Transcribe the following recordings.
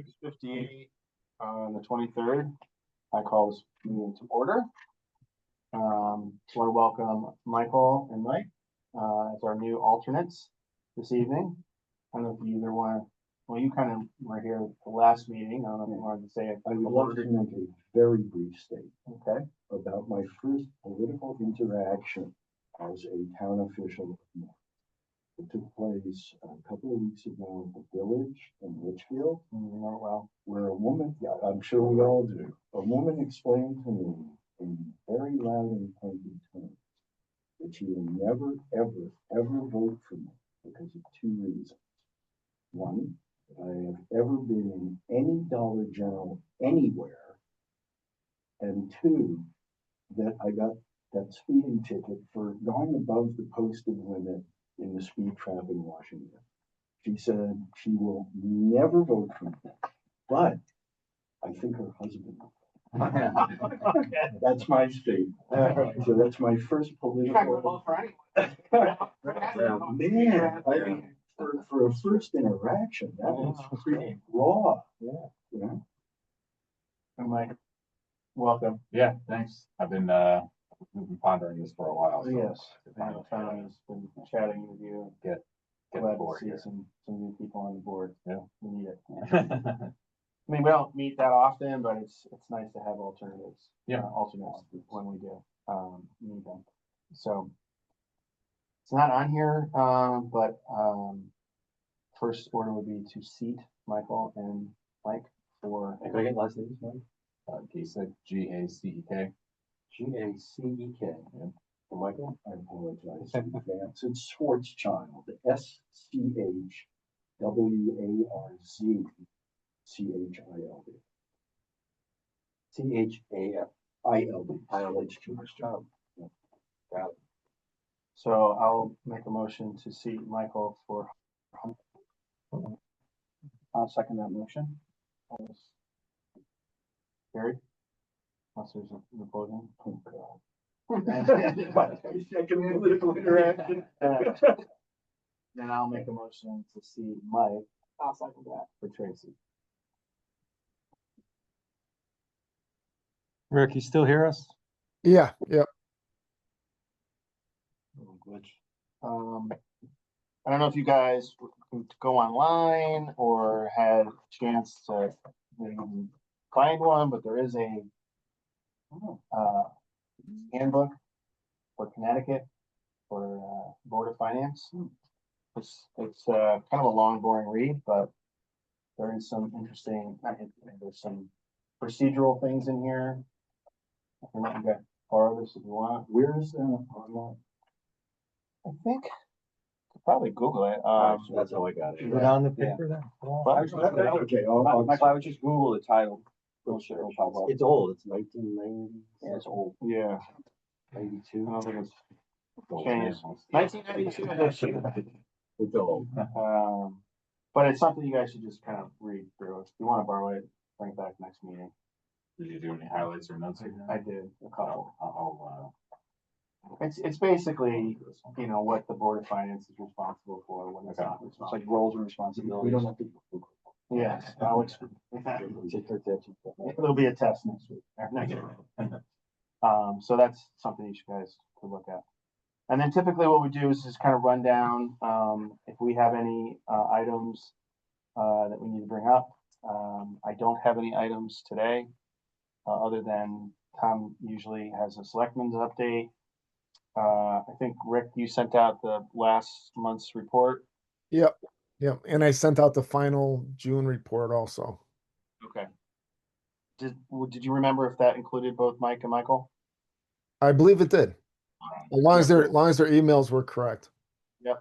6:58 on the 23rd. I call this meeting to order. Want to welcome Michael and Mike as our new alternates this evening. I don't know if you either want to, well, you kind of were here at the last meeting. I don't know if you wanted to say it. I would love to make a very brief statement Okay. about my first political interaction as a town official. It took place a couple of weeks ago at the village in Litchfield, Well, where a woman, yeah, I'm sure we all do, a woman explained to me in very loud and pointed terms that she will never, ever, ever vote for me because of two reasons. One, that I have ever been in any Dollar General anywhere, and two, that I got that speeding ticket for going above the posted limit in the speed trap in Washington. She said she will never vote for me, but I think her husband will. That's my statement. So that's my first political. Man, I mean, for a first interaction, that was pretty raw. Yeah. and Mike, welcome. Yeah, thanks. I've been pondering this for a while. So Yes, I know Tom has been chatting with you. Get Glad to bored see here. some new people on the board. Yeah. We need it. I mean, we don't meet that often, but it's nice to have alternatives. Yeah. Alternates when we do need them. So it's not on here, but first order would be to seat Michael and Mike for. Can I get last names, Mike? Gacek, G-A-C-E-K. G-A-C-E-K. Yeah. For Michael, I apologize in advance. It's Schwarzchild, S-C-H-W-A-R-Z-C-H-I-L-D. C-H-A-F-I-L-D. Schwarzchild. Got it. So I'll make a motion to seat Michael for. I'll second that motion. Gary? Unless there's an opposing. Oh, God. Second political interaction. Then I'll make a motion to see Mike. I'll second that for Tracy. Rick, you still hear us? Yeah, yep. I don't know if you guys can go online or had a chance to maybe find one, but there is a handbook for Connecticut for Board of Finance. It's kind of a long, boring read, but there is some interesting. There's some procedural things in here. I can let you guys borrow this if you want. Where is that online? I think could probably Google it. That's how I got it. Is it on the paper then? Okay, I would just Google the title. It'll pop up. It's old, it's 1990. Yeah, it's old. Yeah, 92. I don't think it's changed. 1992. It's old. But it's something you guys should just kind of read through. If you want to borrow it, bring it back next meeting. Did you do any highlights or notes? I did a couple. I'll It's basically, you know, what the Board of Finance is responsible for when it's not It's responsible. like roles and We responsibilities. don't have to. Yes, I'll it'll be a test next week. or next week. So that's something you guys could look at. And then typically what we do is just kind of run down, if we have any, items, that we need to bring up. I don't have any items today, other than Tom usually has a selectmen's update. I think Rick, you sent out the last month's report. Yep. And I sent out the final June report also. Okay. Did you remember if that included both Mike and Michael? I believe it did. As long as their emails were correct. I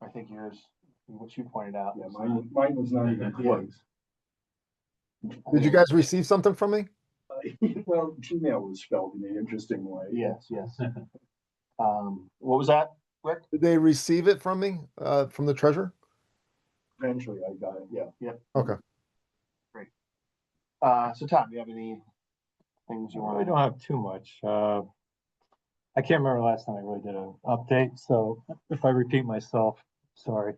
think yours, what you pointed out. Yeah, mine was not even close. Did you guys receive something from me? Well, Gmail was spelled in an interesting way. Yes. What was that, Rick? Did they receive it from me, from the treasurer? Eventually I got it, yeah. Okay. Great. So Tom, do you have any things you want We to? don't have too much. I can't remember last time I really did an update, so if I repeat myself, sorry.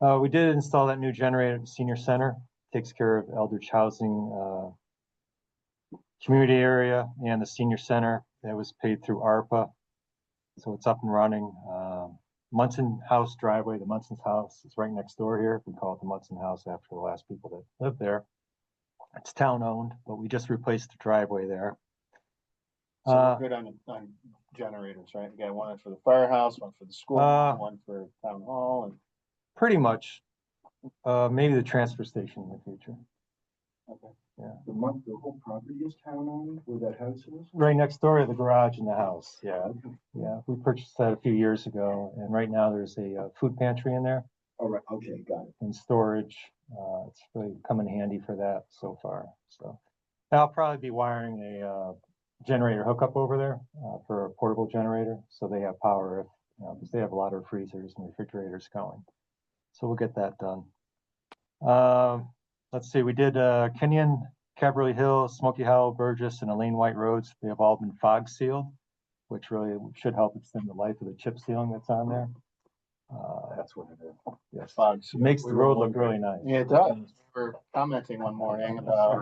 We did install that new generator at the senior center takes care of Eldridge Housing, community area and the senior center. That was paid through ARPA. So it's up and running. Munson House driveway, the Munson's house is right next door here. We call it the Munson House after the last people that lived there. It's town owned, but we just replaced the driveway there. So we're good on generators, right? We got one for the firehouse, one for the school, one for town hall, and Pretty much, maybe the transfer station in the future. The whole property is town owned where that house is? Right next door to the garage and the house, yeah. Yeah, we purchased that a few years ago, and right now there's a food pantry in there All right, okay, got it. and storage. It's really come in handy for that so far, so. I'll probably be wiring a generator hookup over there for a portable generator, so they have power if, because they have a lot of freezers and refrigerators going. So we'll get that done. Let's see, we did Kenyon, Caberly Hill, Smoky Hollow, Burgess, and Elaine White roads. They have all been fog sealed, which really should help extend the life of the chip sealing that's on there. That's what it is. Yes, fog. it makes the road look really nice. Yeah, it does. We were commenting one morning about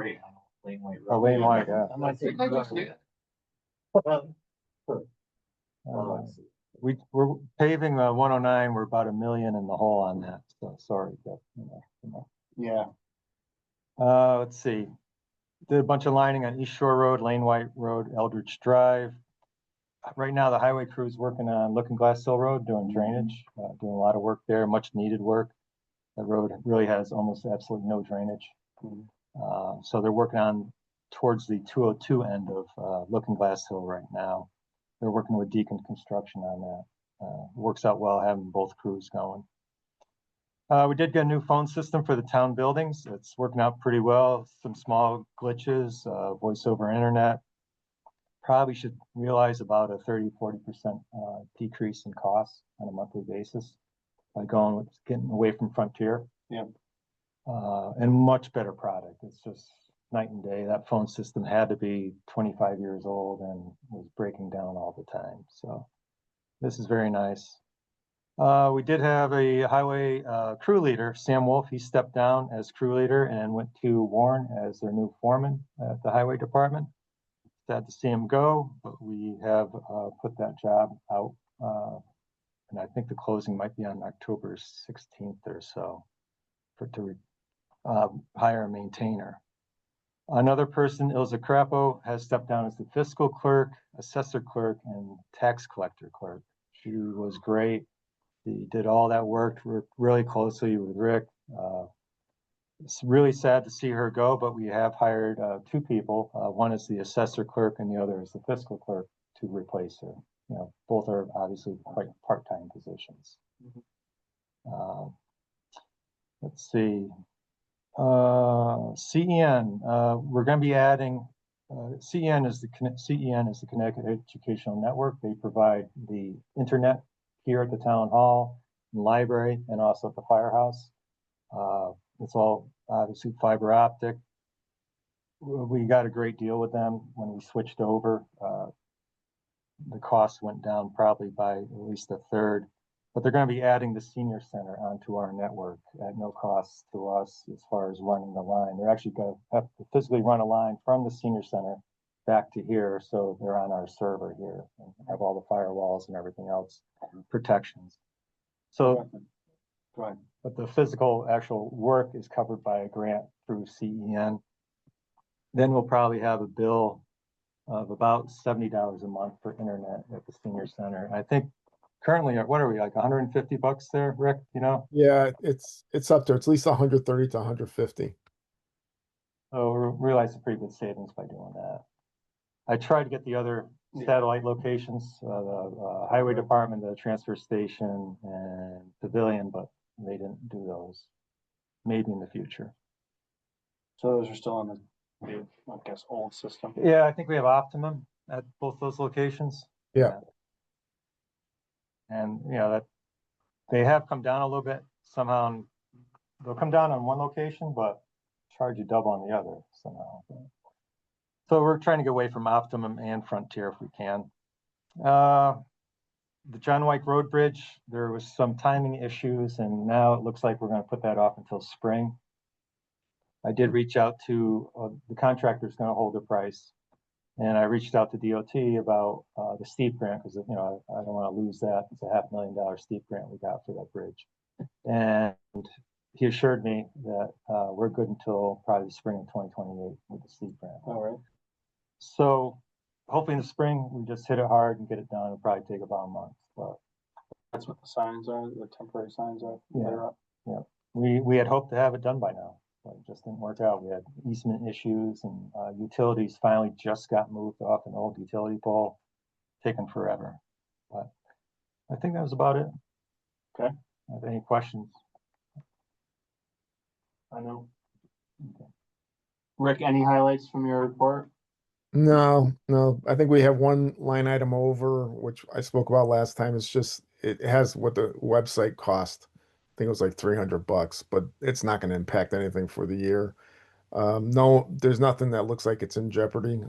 Lane White Oh, Elaine White, yeah. I'm like, We're paving 109. We're about $1 million in the hole on that. So sorry, but, yeah, let's see. Did a bunch of lining on East Shore Road, Lane White Road, Eldridge Drive. Right now, the highway crew is working on Looking Glass Hill Road, doing drainage, doing a lot of work there, much needed work. The road really has almost absolutely no drainage. So they're working on towards the 202 end of Looking Glass Hill right now. They're working with Deacon Construction on that. Works out well having both crews going. We did get a new phone system for the town buildings. It's working out pretty well. Some small glitches, voice over internet. Probably should realize about a 30–40% decrease in costs on a monthly basis by getting away from Frontier. Yeah. And much better product. It's just night and day. That phone system had to be 25 years old and was breaking down all the time. So this is very nice. We did have a highway crew leader, Sam Wolf. He stepped down as crew leader and went to Warren as their new foreman at the highway department. Sad to see him go, but we have put that job out. And I think the closing might be on October 16th or so to hire a maintainer. Another person, Ilza Crapo, has stepped down as the fiscal clerk, assessor clerk, and tax collector clerk. She was great. She did all that work, worked really closely with Rick. It's really sad to see her go, but we have hired two people. One is the assessor clerk and the other is the fiscal clerk to replace her. Both are obviously quite part-time positions. Let's see. CEN, we're going to be adding, CEN is the Connecticut Educational Network. They provide the internet here at the town hall, library, and also at the firehouse. It's all obviously fiber optic. We got a great deal with them when we switched over. The cost went down probably by at least a third, but they're going to be adding the senior center onto our network at no cost to us as far as running the line. They're actually going to have to physically run a line from the senior center back to here, so they're on our server here and have all the firewalls and everything else, protections. So, but the physical actual work is covered by a grant through CEN. Then we'll probably have a bill of about $70 a month for internet at the senior center. I think currently, what are we, like $150 there, Rick, Yeah, it's up there. It's at least 130 to 150. So we realized a pretty good savings by doing that. I tried to get the other satellite locations, the highway department, the transfer station, and pavilion, but they didn't do those. Maybe in the future. so those are still on the, I guess, old system. Yeah, I think we have Optimum at both those locations. Yeah. And that they have come down a little bit somehow. They'll come down on one location, but charge you double on the other somehow. So we're trying to get away from Optimum and Frontier if we can. The John White Road Bridge, there was some timing issues, and now it looks like we're going to put that off until spring. I did reach out to, the contractor's gonna hold the price. And I reached out to DOT about, the steep grant, because, you know, I don't wanna lose that. It's a $500,000 steep grant we got for that bridge. And he assured me that, we're good until probably the spring of 2028 with the steep grant. All right. So hopefully in the spring, we just hit it hard and get it done. It'll probably take about a month, but That's what the signs are, the temporary signs are. Yeah. They're up. we had hoped to have it done by now, but it just didn't work out. We had easement issues and, utilities finally just got moved off an old utility pole, taking forever. But I think that was about it. Okay. Have any questions? I know. Rick, any highlights from your report? No, no, I think we have one line item over, which I spoke about last time. It's just, it has what the website cost. I think it was like $300, but it's not going to impact anything for the year. No, there's nothing that looks like it's in jeopardy.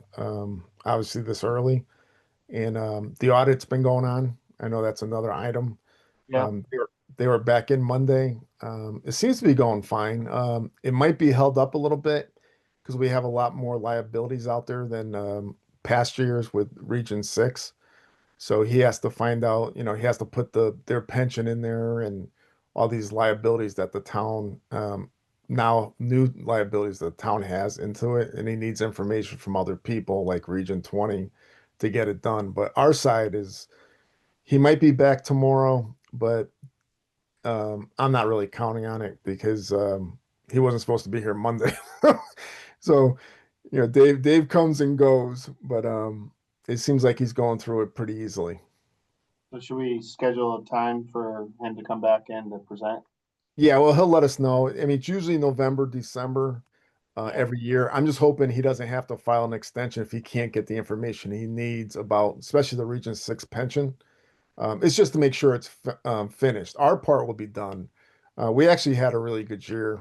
Obviously this early, and the audit's been going on. I know that's another item. Yeah. They were back in Monday. It seems to be going fine. It might be held up a little bit because we have a lot more liabilities out there than past years with Region 6. So he has to find out, you know, he has to put their pension in there and all these liabilities that the town, now new liabilities that the town has into it. And he needs information from other people like Region 20 to get it done. But our side is, he might be back tomorrow, but I'm not really counting on it because he wasn't supposed to be here Monday. So, you know, Dave comes and goes, but it seems like he's going through it pretty easily. So should we schedule a time for him to come back in to present? Yeah, well, he'll let us know. I mean, it's usually November, December, every year. I'm just hoping he doesn't have to file an extension if he can't get the information he needs about, especially the Region 6 pension. It's just to make sure it's finished. Our part will be done. We actually had a really good year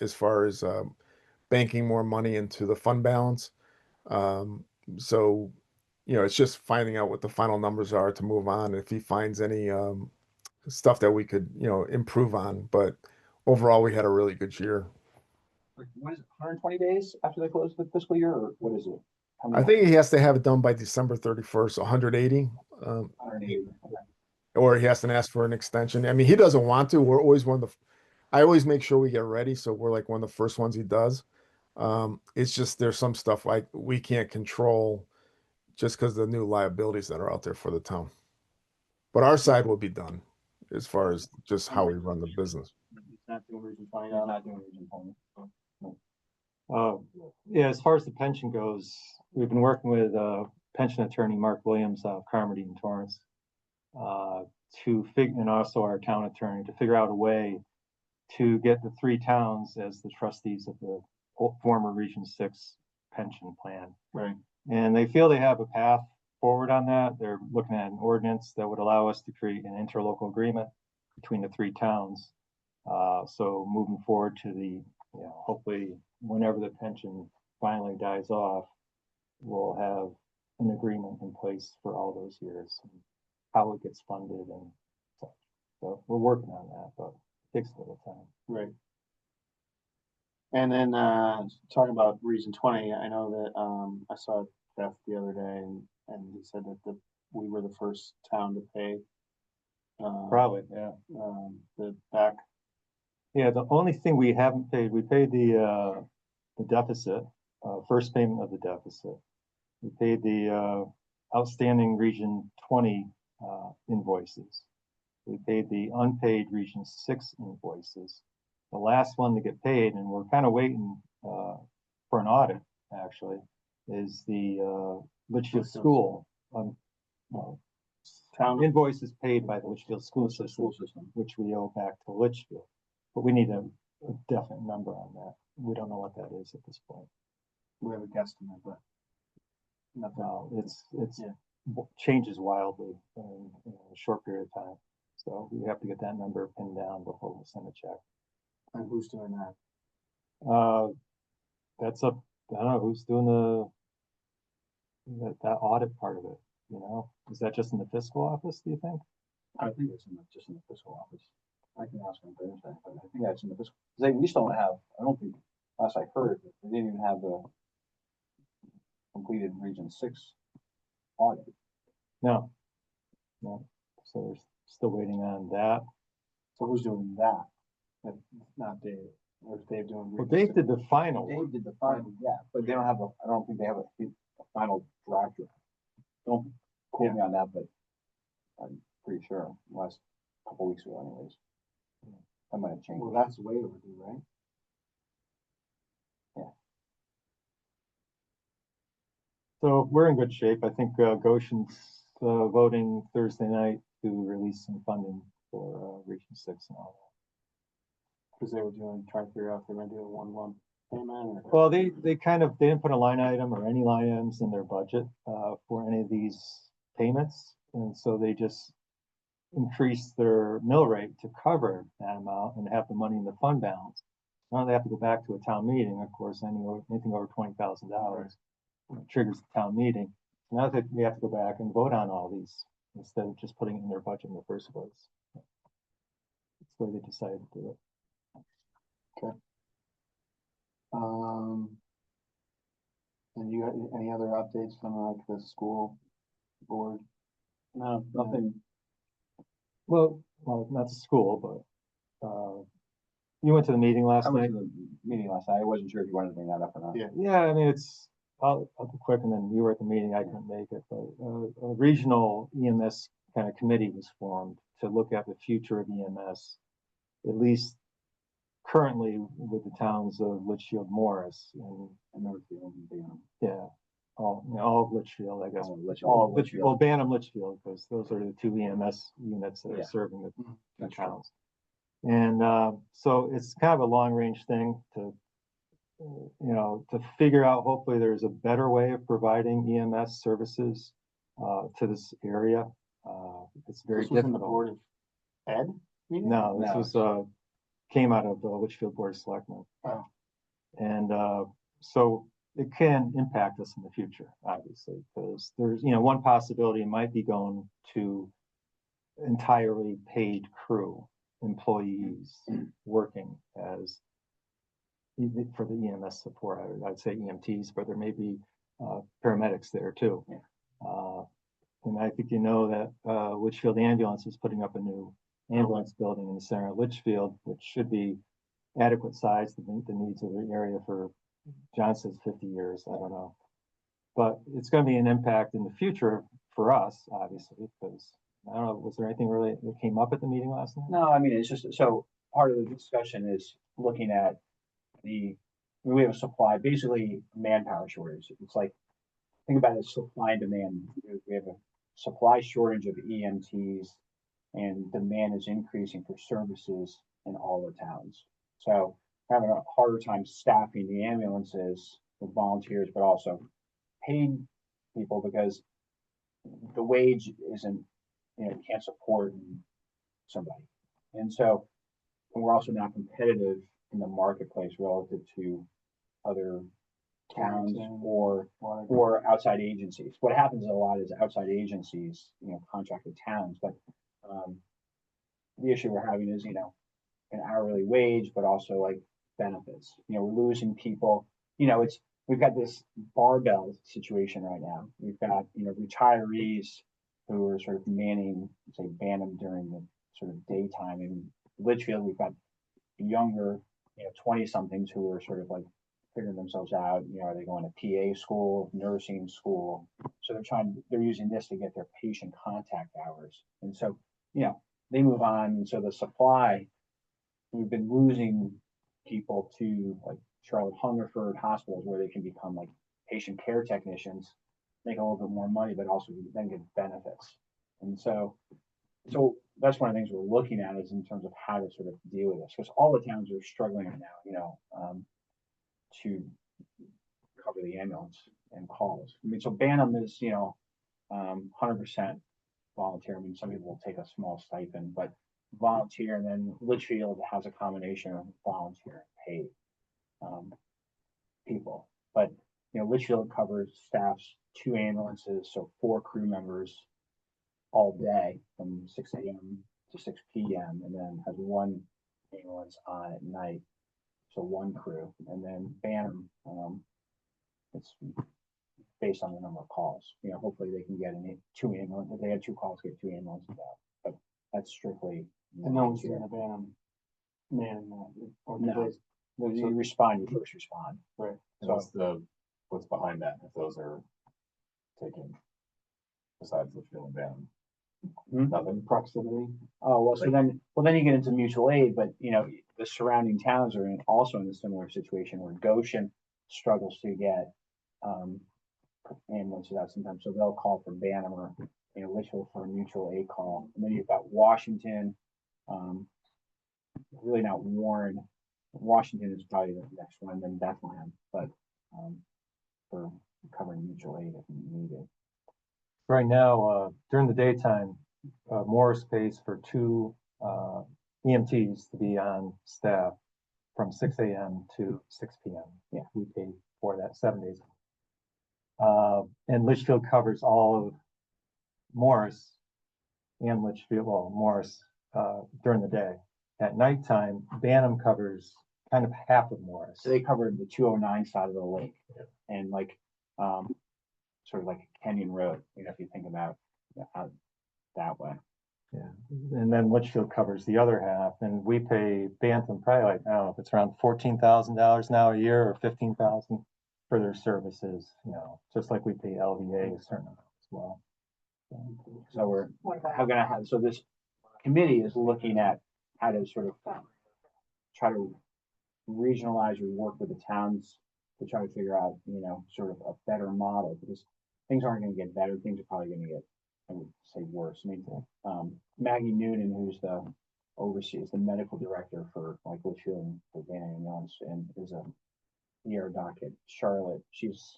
as far as banking more money into the fund balance. Um, so, you know, it's just finding out what the final numbers are to move on. If he finds any stuff that we could, you know, improve on. But overall, we had a really good year. Like, what is it, 120 days after they close the fiscal year, or what is it? How I many think he has to have it done by December 31st, 180. 180? Okay. Or he has to ask for an extension. I mean, he doesn't want to. We're always one of the, I always make sure we get ready. So we're like one of the first ones he does. It's just there's some stuff like we can't control just because of the new liabilities that are out there for the town. But our side will be done as far as just how we run the business. He's not doing Region 20 Yeah, now. not doing Region 20. Yeah, as far as the pension goes, we've been working with pension attorney Mark Williams out of Carmody and Torrance and also our town attorney to figure out a way to get the three towns as the trustees of the former Region 6 pension plan. Right. And they feel they have a path forward on that. They're looking at an ordinance that would allow us to create an interlocal agreement between the three towns. So moving forward to the, you know, hopefully whenever the pension finally dies off, we'll have an agreement in place for all those years and how it gets funded and such. So we're working on that, but it takes a little time. Right. And then talking about Region 20, I know that I saw Beth the other day and he said that we were the first town to pay Probably, yeah. the back. Yeah, the only thing we haven't paid, we paid the deficit, first payment of the deficit. We paid the outstanding Region 20 invoices. We paid the unpaid Region 6 invoices. The last one to get paid, and we're kind of waiting for an audit, actually, is the Litchfield School. Town Invoices paid by the Litchfield School System, which we owe back to Litchfield. But we need a definite number on that. We don't know what that is at this point. we have a guesstimate, but nothing. No, it's Yeah. changes wildly in a short period of time. So we have to get that number pinned down before we send a check. And who's doing that? That's up, I don't know, who's doing that audit part of it, you know? Is that just in the fiscal office, do you think? I think it's just in the fiscal office. I can ask them Thursday, but I think that's in the fiscal. We just don't have, I don't think last I heard, they didn't even have the completed Region 6 audit. No, no. So we're still waiting on that. So who's doing that? Not Dave. Or is Dave doing? Well, Dave did the final. Dave did the final, yeah, but they don't have I don't think they have a final draft yet. Don't quote me on that, but I'm pretty sure last couple weeks ago anyways. That might have changed. Well, that's way overdue, right? So we're in good shape. I think Goshen's voting Thursday night to release some funding for Region 6 and all Because they were trying to figure out if they're gonna do a one payment or. that. Well, they didn't put a line item or any line items in their budget for any of these payments. And so they just increased their mill rate to cover that amount and have the money in the fund balance. Now they have to go back to a town meeting, of course, anything over $20,000 triggers the town meeting. Now that we have to go back and vote on all these instead of just putting it in their budget in the first place. That's the way they decided to do it. And you got any other updates from like the school board? No, nothing. Well, not the school, but you went to the meeting last I went night. to the meeting last night. I wasn't sure if you wanted to bring that up or not. Yeah. Yeah, I mean, I'll be quick, and then you were at the meeting, I couldn't make it, but a regional EMS kind of committee was formed to look at the future of EMS, at least currently with the towns of Litchfield, Morris, and Northfield and Banham. yeah, all of Litchfield, I guess. All of Litchfield. Well, Banham, Litchfield, because those are the two EMS units that are Yeah. serving the That's towns. And so it's kind of a long range thing to, to figure out, hopefully there's a better way of providing EMS services to this area. It's very This was in the difficult. Board of Ed meeting? No, this No. was, came out of the Litchfield Board of Selectmen. Oh. And so it can impact us in the future, obviously, because there's, one possibility might be going to entirely paid crew, employees working as for the EMS support. I'd say EMTs, but there may be paramedics there too. Yeah. And I think that Litchfield Ambulance is putting up a new ambulance building in the center of Litchfield, which should be adequate size to meet the needs of the area for, John says 50 years, I don't know. But it's going to be an impact in the future for us, obviously, because I don't know, was there anything really that came up at the meeting last night? No, I mean, it's just, so part of the discussion is looking at we have a supply, basically manpower shortage. It's like, think about it as supply and demand. We have a supply shortage of EMTs and demand is increasing for services in all the towns. So we're having a harder time staffing the ambulances with volunteers, but also paid people because the wage isn't, can't support somebody. And so we're also not competitive in the marketplace relative to other towns or outside agencies. What happens a lot is outside agencies, contract with towns, but the issue we're having is, an hourly wage, but also like benefits. We're losing people. We've got this barbell situation right now. We've got, retirees who are sort of manning, say, Banham during the sort of daytime. In Litchfield, we've got younger, 20-somethings who are sort of like figuring themselves out. Are they going to PA school, nursing school? So they're using this to get their patient contact hours. And so, they move on. And so the supply, we've been losing people to like Charlotte Hungerford hospitals where they can become like patient care technicians, make a little bit more money, but also then get benefits. And so that's one of the things we're looking at is in terms of how to sort of deal with this, because all the towns are struggling right now, to cover the ambulance and calls. I mean, so Banham is, 100% volunteer. I mean, some people will take a small stipend, but volunteer, and then Litchfield has a combination of volunteer and paid people. But Litchfield covers staffs 2 ambulances, so 4 crew members all day from 6 a.m. to 6 p.m. and then has 1 ambulance on at night. so one crew, and then Bantam, it's based on the number of calls. You know, hopefully they can get two ambulance, if they had 2 calls, get 2 ambulances out, but that's strictly. And no one's gonna ban them, man, or do No. they- When you respond, you first respond. Right. And what's behind that, if those are taken besides the field ban? Hmm? Nothing. Proximity. Oh, well, so then you get into mutual aid, but you know, the surrounding towns are also in a similar situation where Goshen struggles to get, ambulances out sometimes, so they'll call for Bantam or, you know, Litchfield for a mutual aid call. And then you've got Washington, really not Warren. Washington is probably the next one, then Bethlehem, but, for covering mutual aid if needed. Right now, during the daytime, Morris pays for 2 EMTs to be on staff from 6 a.m. to 6 p.m. Yeah. We pay for that 7 days. And Litchfield covers all of Morris and Litchfield, well, Morris, during the day. At nighttime, Bantam covers kind of half of Morris. So they covered the 209 side of the lake and like, sort of like Kenyon Road, you know, if you think about out that way. Yeah, and then Litchfield covers the other half, and we pay Bantam probably like, I don't know if it's around $14,000 now a year or 15,000 for their services, you know, just like we pay LVA a certain amount as well. So so this committee is looking at how to sort of try to regionalize or work with the towns to try to figure out, you know, sort of a better model, because things aren't going to get better. Things are probably going to get, I would say, worse. I mean, Maggie Noonan, who's oversees the medical director for like Litchfield and for Bantam and is a ER doc at Charlotte. She's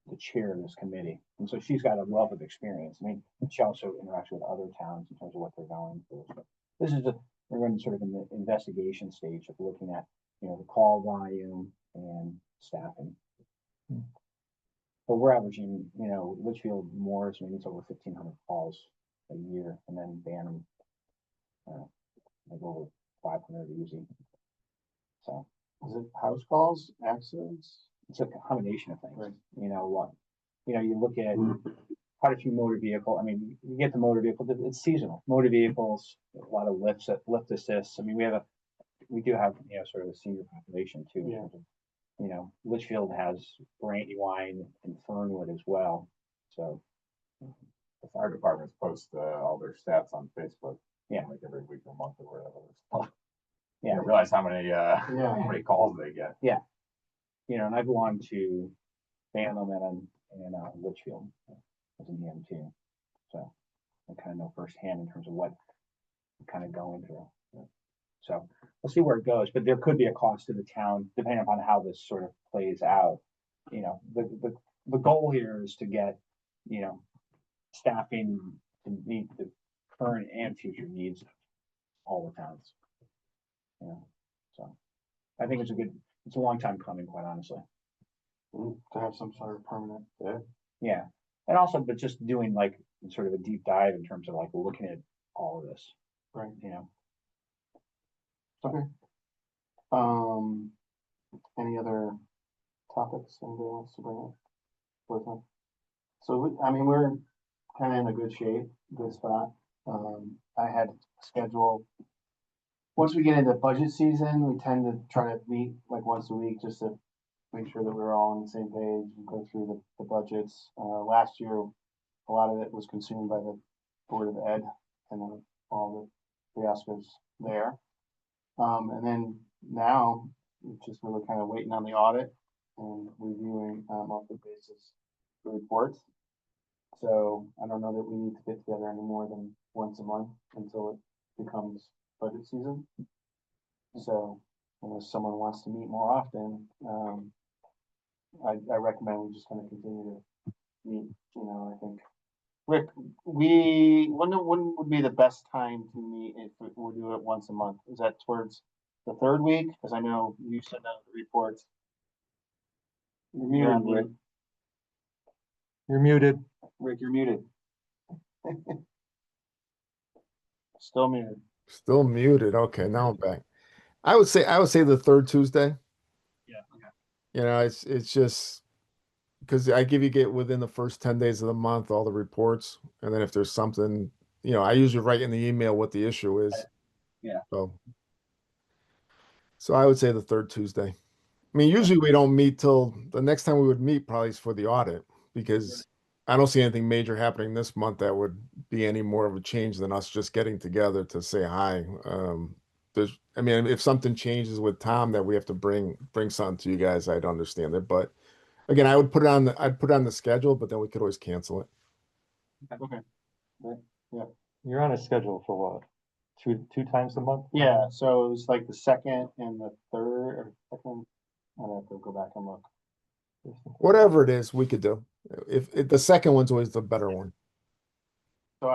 the chair of this committee, and so she's got a wealth of experience. I mean, she also interacts with other towns in terms of what they're going through. So this is we're going sort of in the investigation stage of looking at, you know, the call volume and staffing. But we're averaging, you know, Litchfield, Morris, maybe it's over 1,500 calls a year, and then Bantam, like over 500 easy. So Is it house calls, accidents? it's a combination of things. Right. You know what? You know, you look at quite a few motor vehicle. I mean, you get the motor vehicle. It's seasonal. Motor vehicles, a lot of lift assists. I mean, we do have, you know, sort of a senior population too. Yeah. You know, Litchfield has Brandywine and Fernwood as well. So The fire departments post all their stats on Facebook. Yeah. Like every week or month or whatever. yeah, You realize how many calls they get. you know, and I belong to Bantam and Litchfield as an EMT. So I kind of know firsthand in terms of what we're kind of going through. So we'll see where it goes, but there could be a cost to the town depending upon how this sort of plays out. You know, the goal here is to get, you know, staffing to meet the current and future needs of all the towns. You know, so I think it's a long time coming, quite honestly. To have some sort of permanent. Yeah. And also, but just doing like sort of a deep dive in terms of like looking at all of this, Right. you know. Okay. Any other topics anybody wants to bring up with them? So, I mean, we're kind of in a good shape, good spot. I had scheduled, once we get into budget season, we tend to try to meet like once a week just to make sure that we're all on the same page and go through the budgets. Last year, a lot of it was consumed by the Board of Ed and all the fiascos there. And then now, we're just really kind of waiting on the audit and reviewing on a monthly basis the reports. So I don't know that we need to get together any more than once a month until it becomes budget season. So unless someone wants to meet more often, I recommend we just kind of continue to meet. You know, I think Rick, when would be the best time to meet if we do it once a month? Is that towards the third week? Because I know you send out the reports. You're muted, Rick. You're muted. Rick, you're muted. Still muted. Still muted. Okay, now I'm back. I would say the third Tuesday. You know, it's just because I get within the first 10 days of the month all the reports, and then if there's something, you know, I usually write in the email what the issue is. Yeah. So I would say the third Tuesday. I mean, usually we don't meet till the next time we would meet probably is for the audit because I don't see anything major happening this month that would be any more of a change than us just getting together to say hi. I mean, if something changes with Tom that we have to bring something to you guys, I'd understand it. But again, I'd put it on the schedule, but then we could always cancel it. Okay. You're on a schedule for what? Two times a month? Yeah, so it was like the second and the third, or second, I'll have to go back and look. Whatever it is, we could do. If the second one's always the better one. So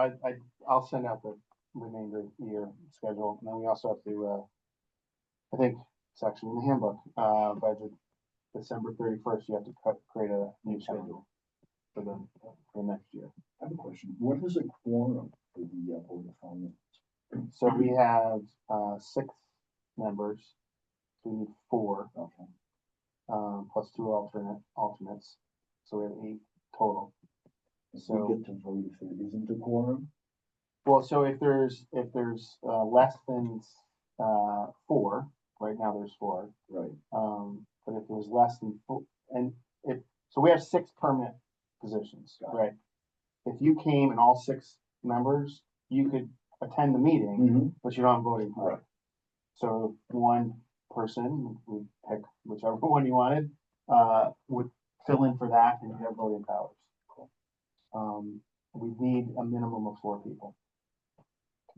I'll send out the remainder of the year schedule, and then we also have to, I think it's actually in the handbook, by the December 31st, you have to create a new schedule for the next year. I have a question. What is a quorum for the Board of Finance? So we have, 6 members, so we need 4, Okay. plus 2 alternates, so we have 8 total. So we get to vote if there isn't a quorum? Well, so if there's less than 4, right now there's 4. Right. But if there's less than 4, and so we have 6 permanent positions, Got it. right? If you came and all 6 members, you could attend the meeting, Mm-hmm. but you don't have voting power. Right. So one person would pick whichever one you wanted, would fill in for that and you have voting powers. We need a minimum of 4 people.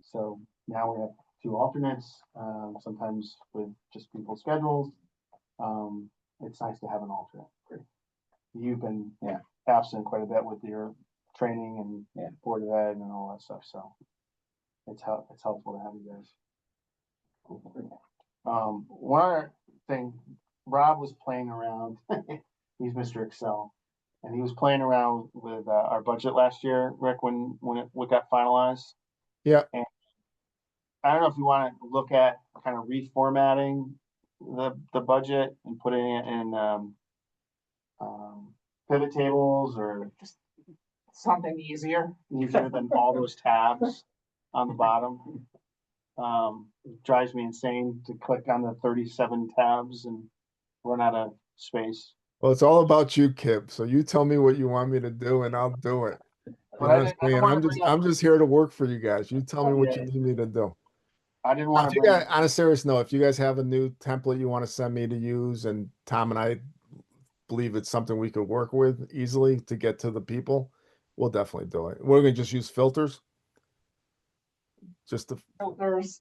So now we have 2 alternates, sometimes with just people's schedules. It's nice to have an alternate. You've been absent quite a bit with your training and Board of Ed and all that stuff, so it's helpful to have you guys. One other thing, Rob was playing around. He's Mr. Excel, and he was playing around with our budget last year, Rick, when it got finalized. Yeah. And I don't know if you want to look at kind of reformatting the budget and putting it in pivot tables or just Something easier. easier than all those tabs on the bottom. It drives me insane to click on the 37 tabs and run out of space. Well, it's all about you, Kip. So you tell me what you want me to do and I'll do it. You But know I what I'm didn't saying? wanna bring up- I'm just here to work for you guys. You tell me what you need me to do. I didn't Now, want if to you bring. got, on a serious note, if you guys have a new template you want to send me to use, and Tom and I believe it's something we could work with easily to get to the people, we'll definitely do it. We're gonna just use filters. Just to, Filters,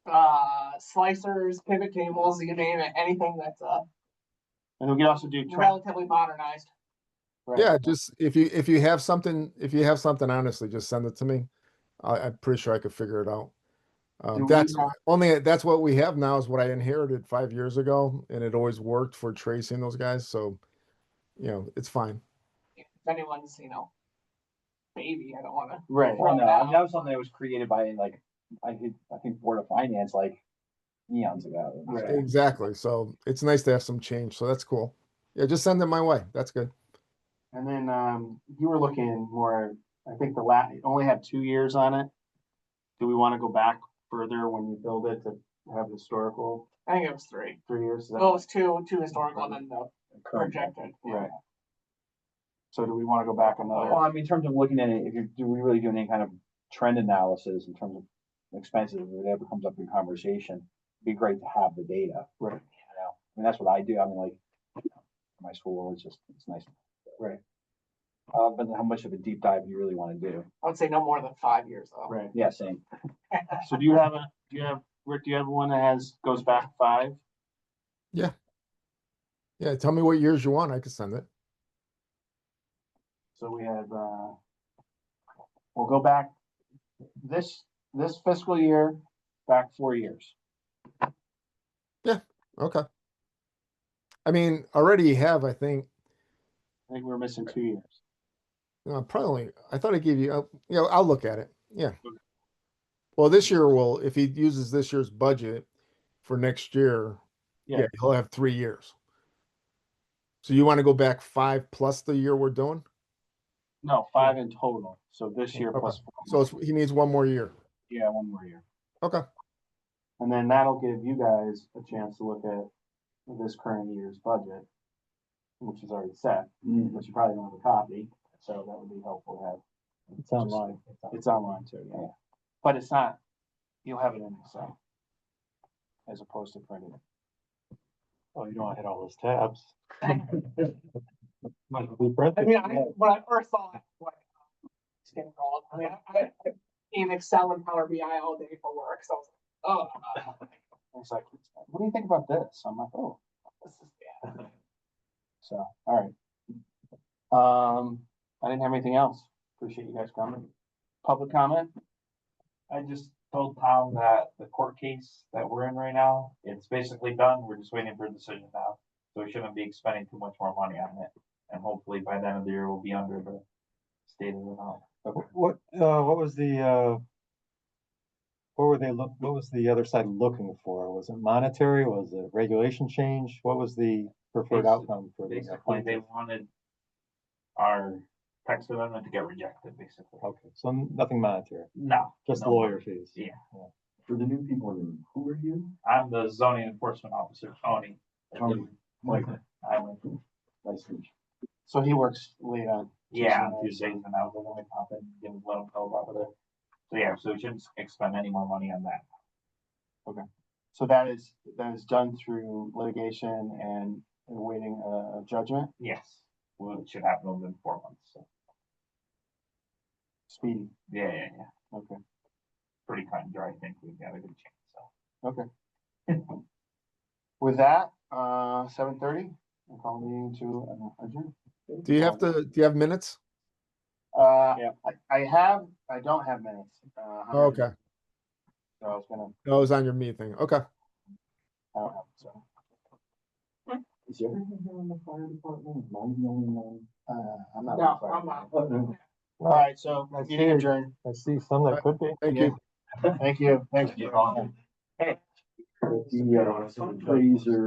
slicers, pivot tables, you name it, anything that's And we can also do relatively modernized. right. yeah, just if you have something, honestly, just send it to me. I'm pretty sure I could figure it out. Do we That's have- that's what we have now is what I inherited 5 years ago, and it always worked for tracing those guys. So, you know, it's fine. If anyone's, baby, I don't wanna. Right. Well, no, I mean, that was something that was created by I think Board of Finance eons ago. Right. Exactly. So it's nice to have some change. So that's cool. Yeah, just send it my way. That's good. And then you were looking more. I think it only had 2 years on it. Do we want to go back further when you build it to have historical I think it was 3. 3 years? Is that- Well, it was two historical and then the projected. Right. So do we want to go back another? Well, I mean, in terms of looking at it, do we really do any kind of trend analysis in terms of expenses, if it ever comes up in conversation, it'd be great to have the data. Right. I mean, that's what I do. I mean, my school, it's nice. Right. But how much of a deep dive do you really want to do? I would say no more than 5 years though. Right. Yeah, same. So Rick, do you have one that goes back 5? Yeah, tell me what years you want. I can send it. So we have, we'll go back this fiscal year, back 4 years. Okay. I mean, already you have, I think, I think we're missing 2 years. probably, I thought I gave you, I'll look at it. Yeah. Well, this year if he uses this year's budget for next year, Yeah. yeah, he'll have 3 years. So you want to go back 5 plus the year we're doing? No, 5 in total. So this year Okay. plus 4. So he needs one more year. Yeah, one more year. Okay. And then that'll give you guys a chance to look at this current year's budget, which is already set, but you probably don't have a copy, so that would be helpful to have. It's online. It's online too, yeah. But it's not, you'll have it in Excel as opposed to printed. Oh, you don't want to hit all those tabs. Might as well be I printed. mean, when I first saw it, like, it's getting called, I mean, I in Excel and Power BI all day for work, so I was like, oh. It's like, what do you think about this? I'm like, oh, This is bad. so, all right. I didn't have anything else. Appreciate you guys coming. Public comment? I just told Tom that the court case that we're in right now, it's basically done. We're just waiting for a decision now. So we shouldn't be expending too much more money on it. And hopefully by the end of the year, we'll be under the stated amount. What was the, what was the other side looking for? Was it monetary? Was it regulation change? What was the preferred outcome for the Basically, they plaintiff? wanted our text amendment to get rejected, basically. Okay, so nothing monetary, No. just no lawyer money. fees. Yeah. For the new people in the room, who are you? I'm the zoning enforcement officer, Tony. Tony. Like, Nice to meet you. So he works late on. yeah, on Tuesdays and I was only pop in, give them, let them know about it. So yeah, so we shouldn't expend any more money on that. So that is done through litigation and awaiting a judgment, Yes, well, it should happen within 4 months, so, speedy. yeah, Okay, pretty cut and dry, I think we've got a good chance, so. okay. With that, 7:30, I'll call the meeting to adjourn. Do you have minutes? I don't have minutes. Oh, okay. So I was gonna, No, it was on your me thing. Okay. I don't have, so, Is everything here in the fire department? Am I the only one? I'm not. No, I'm not. Oh, no. All right, so meeting adjourned. I see some that could be. Thank you. Thank you. Thank you. Yeah. The appraiser